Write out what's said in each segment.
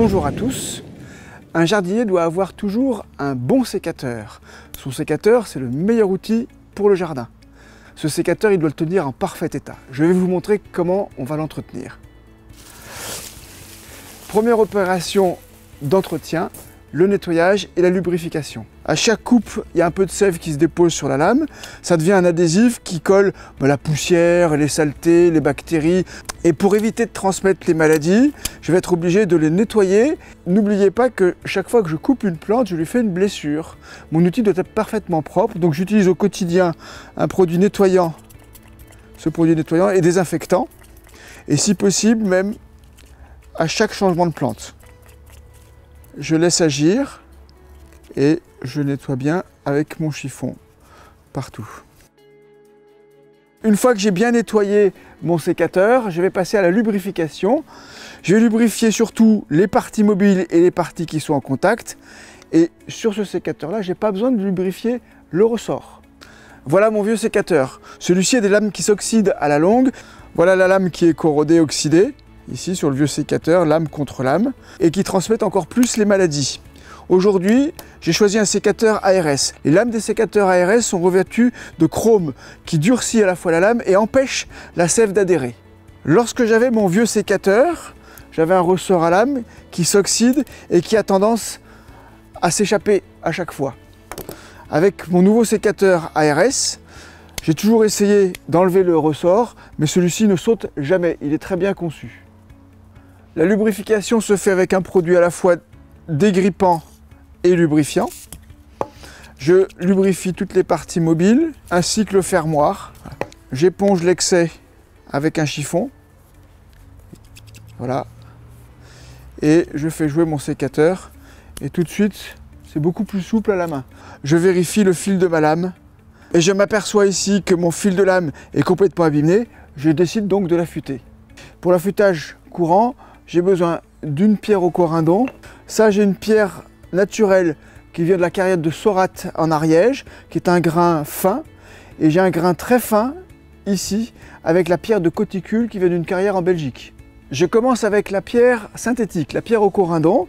Bonjour à tous. Un jardinier doit avoir toujours un bon sécateur. Son sécateur, c'est le meilleur outil pour le jardin. Ce sécateur, il doit le tenir en parfait état. Je vais vous montrer comment on va l'entretenir. Première opération d'entretien, le nettoyage et la lubrification. À chaque coupe, il y a un peu de sève qui se dépose sur la lame. Ça devient un adhésif qui colle la poussière, les saletés, les bactéries. Et pour éviter de transmettre les maladies, je vais être obligé de les nettoyer. N'oubliez pas que chaque fois que je coupe une plante, je lui fais une blessure. Mon outil doit être parfaitement propre, donc j'utilise au quotidien un produit nettoyant, ce produit nettoyant et désinfectant. Et si possible, même à chaque changement de plante. Je laisse agir et je nettoie bien avec mon chiffon partout. Une fois que j'ai bien nettoyé mon sécateur, je vais passer à la lubrification. Je vais lubrifier surtout les parties mobiles et les parties qui sont en contact. Et sur ce sécateur-là, je n'ai pas besoin de lubrifier le ressort. Voilà mon vieux sécateur. Celui-ci a des lames qui s'oxydent à la longue. Voilà la lame qui est corrodée, oxydée. Ici sur le vieux sécateur, lame contre lame, et qui transmettent encore plus les maladies. Aujourd'hui, j'ai choisi un sécateur ARS. Les lames des sécateurs ARS sont revêtues de chrome qui durcit à la fois la lame et empêche la sève d'adhérer. Lorsque j'avais mon vieux sécateur, j'avais un ressort à lame qui s'oxyde et qui a tendance à s'échapper à chaque fois. Avec mon nouveau sécateur ARS, j'ai toujours essayé d'enlever le ressort, mais celui-ci ne saute jamais, il est très bien conçu. La lubrification se fait avec un produit à la fois dégrippant et lubrifiant. Je lubrifie toutes les parties mobiles ainsi que le fermoir. J'éponge l'excès avec un chiffon. Voilà. Et je fais jouer mon sécateur. Et tout de suite, c'est beaucoup plus souple à la main. Je vérifie le fil de ma lame. Et je m'aperçois ici que mon fil de lame est complètement abîmé. Je décide donc de l'affûter. Pour l'affûtage courant, j'ai besoin d'une pierre au corindon. Ça, j'ai une pierre naturelle qui vient de la carrière de Sorate en Ariège, qui est un grain fin. Et j'ai un grain très fin ici, avec la pierre de Coticule qui vient d'une carrière en Belgique. Je commence avec la pierre synthétique, la pierre au corindon.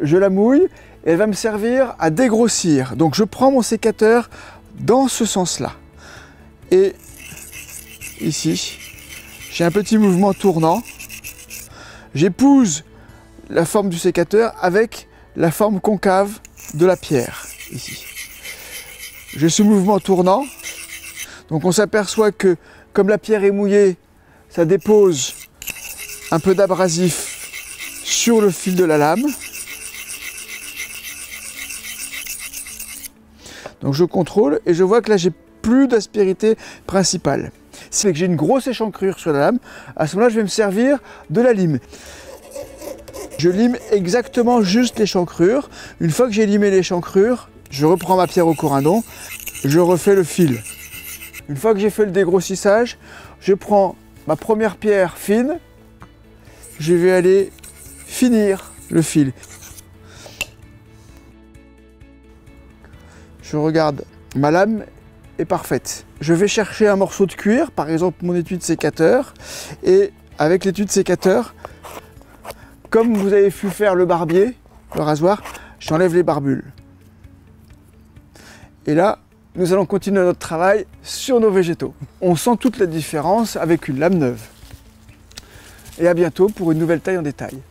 Je la mouille et elle va me servir à dégrossir. Donc je prends mon sécateur dans ce sens-là. Et ici, j'ai un petit mouvement tournant. J'épouse la forme du sécateur avec la forme concave de la pierre, ici. J'ai ce mouvement tournant, donc on s'aperçoit que comme la pierre est mouillée, ça dépose un peu d'abrasif sur le fil de la lame. Donc je contrôle et je vois que là j'ai plus d'aspérité principale. Si j'ai une grosse échancrure sur la lame, à ce moment-là, je vais me servir de la lime. Je lime exactement juste l'échancrure. Une fois que j'ai limé l'échancrure, je reprends ma pierre au corindon, je refais le fil. Une fois que j'ai fait le dégrossissage, je prends ma première pierre fine, je vais aller finir le fil. Je regarde, ma lame est parfaite. Je vais chercher un morceau de cuir, par exemple mon étui de sécateur, et avec l'étui de sécateur, comme vous avez pu faire le barbier, le rasoir, j'enlève les barbules. Et là, nous allons continuer notre travail sur nos végétaux. On sent toute la différence avec une lame neuve. Et à bientôt pour une nouvelle taille en détail.